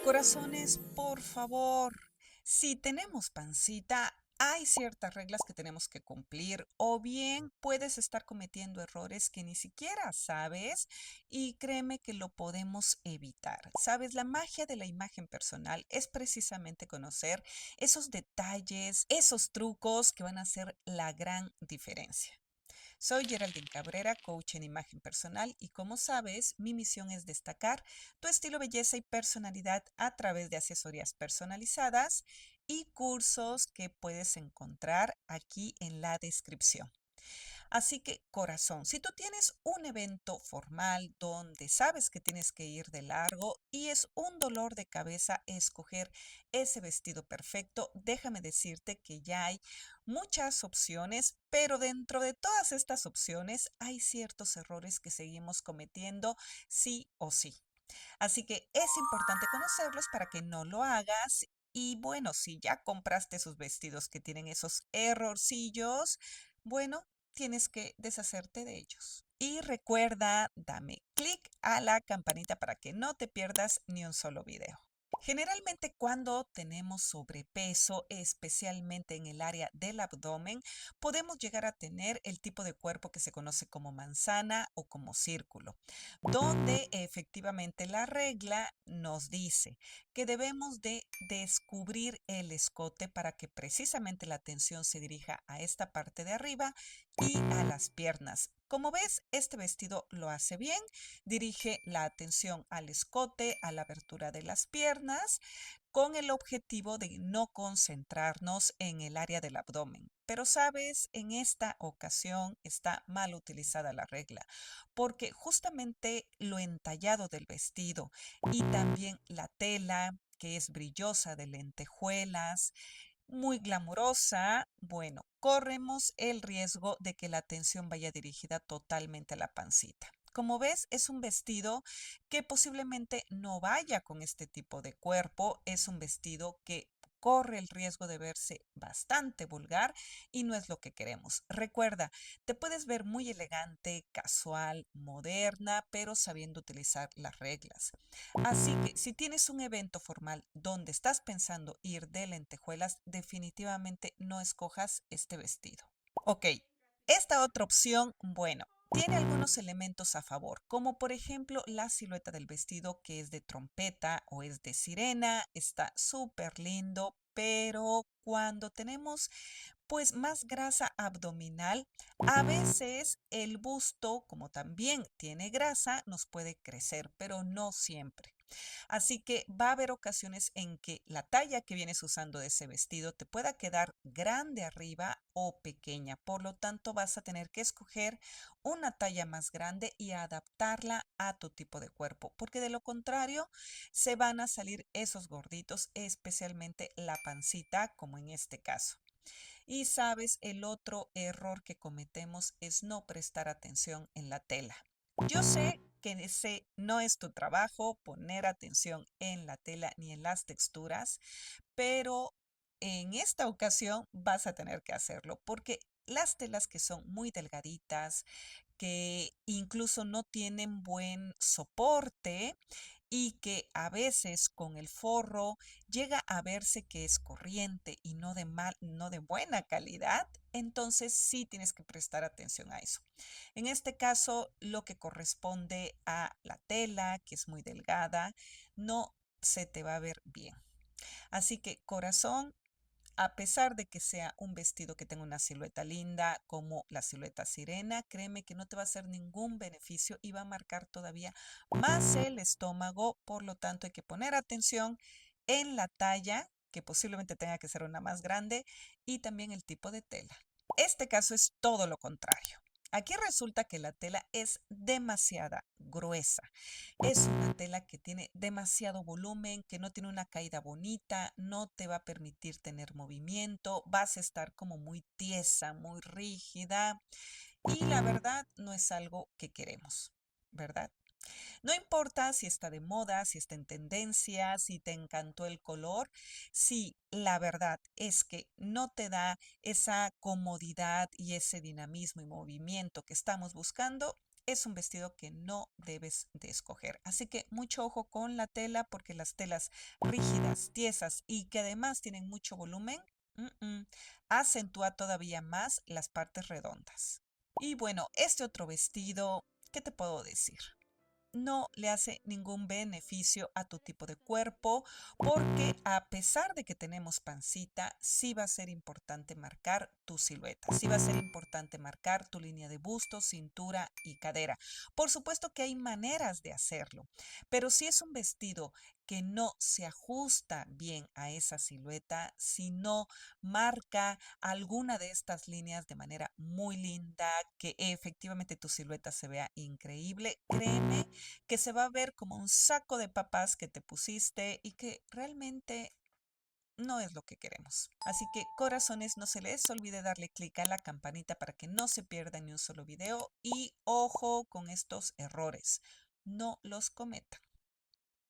Corazones, por favor, si tenemos pancita, hay ciertas reglas que tenemos que cumplir o bien puedes estar cometiendo errores que ni siquiera sabes y créeme que lo podemos evitar. Sabes, la magia de la imagen personal es precisamente conocer esos detalles, esos trucos que van a hacer la gran diferencia. Soy Geraldine Cabrera, coach en imagen personal y como sabes, mi misión es destacar tu estilo, belleza y personalidad a través de asesorías personalizadas y cursos que puedes encontrar aquí en la descripción. Así que, corazón, si tú tienes un evento formal donde sabes que tienes que ir de largo y es un dolor de cabeza escoger ese vestido perfecto, déjame decirte que ya hay muchas opciones, pero dentro de todas estas opciones hay ciertos errores que seguimos cometiendo sí o sí. Así que es importante conocerlos para que no lo hagas. Y bueno, si ya compraste esos vestidos que tienen esos errorcillos, bueno, tienes que deshacerte de ellos. Y recuerda, dame clic a la campanita para que no te pierdas ni un solo video. Generalmente cuando tenemos sobrepeso, especialmente en el área del abdomen, podemos llegar a tener el tipo de cuerpo que se conoce como manzana o como círculo, donde efectivamente la regla nos dice que debemos de descubrir el escote para que precisamente la atención se dirija a esta parte de arriba y a las piernas. Como ves, este vestido lo hace bien. Dirige la atención al escote, a la abertura de las piernas, con el objetivo de no concentrarnos en el área del abdomen. Pero sabes, en esta ocasión está mal utilizada la regla, porque justamente lo entallado del vestido y también la tela, que es brillosa de lentejuelas, muy glamurosa, bueno, corremos el riesgo de que la atención vaya dirigida totalmente a la pancita. Como ves, es un vestido que posiblemente no vaya con este tipo de cuerpo. Es un vestido que corre el riesgo de verse bastante vulgar y no es lo que queremos. Recuerda, te puedes ver muy elegante, casual, moderna, pero sabiendo utilizar las reglas. Así que si tienes un evento formal donde estás pensando ir de lentejuelas, definitivamente no escojas este vestido. Ok, esta otra opción, bueno, tiene algunos elementos a favor, como por ejemplo la silueta del vestido que es de trompeta o es de sirena, está súper lindo, pero cuando tenemos pues más grasa abdominal, a veces el busto, como también tiene grasa, nos puede crecer, pero no siempre. Así que va a haber ocasiones en que la talla que vienes usando de ese vestido te pueda quedar grande arriba o pequeña. Por lo tanto, vas a tener que escoger una talla más grande y adaptarla a tu tipo de cuerpo, porque de lo contrario se van a salir esos gorditos, especialmente la pancita, como en este caso. Y sabes, el otro error que cometemos es no prestar atención en la tela. Yo sé que ese no es tu trabajo, poner atención en la tela ni en las texturas, pero en esta ocasión vas a tener que hacerlo porque las telas que son muy delgaditas, que incluso no tienen buen soporte y que a veces con el forro llega a verse que es corriente y no de buena calidad, entonces sí tienes que prestar atención a eso. En este caso, lo que corresponde a la tela, que es muy delgada, no se te va a ver bien. Así que, corazón, a pesar de que sea un vestido que tenga una silueta linda como la silueta sirena, créeme que no te va a hacer ningún beneficio y va a marcar todavía más el estómago. Por lo tanto, hay que poner atención en la talla, que posiblemente tenga que ser una más grande, y también el tipo de tela. Este caso es todo lo contrario. Aquí resulta que la tela es demasiada gruesa. Es una tela que tiene demasiado volumen, que no tiene una caída bonita, no te va a permitir tener movimiento, vas a estar como muy tiesa, muy rígida y la verdad no es algo que queremos, ¿verdad? No importa si está de moda, si está en tendencia, si te encantó el color, si la verdad es que no te da esa comodidad y ese dinamismo y movimiento que estamos buscando, es un vestido que no debes de escoger. Así que mucho ojo con la tela porque las telas rígidas, tiesas y que además tienen mucho volumen, acentúa todavía más las partes redondas. Y bueno, este otro vestido, ¿qué te puedo decir? No le hace ningún beneficio a tu tipo de cuerpo porque a pesar de que tenemos pancita, sí va a ser importante marcar tu silueta, sí va a ser importante marcar tu línea de busto, cintura y cadera. Por supuesto que hay maneras de hacerlo, pero si es un vestido que no se ajusta bien a esa silueta, si no marca alguna de estas líneas de manera muy linda, que efectivamente tu silueta se vea increíble, créeme que se va a ver como un saco de papas que te pusiste y que realmente no es lo que queremos. Así que corazones, no se les olvide darle clic a la campanita para que no se pierda ni un solo video y ojo con estos errores, no los cometa.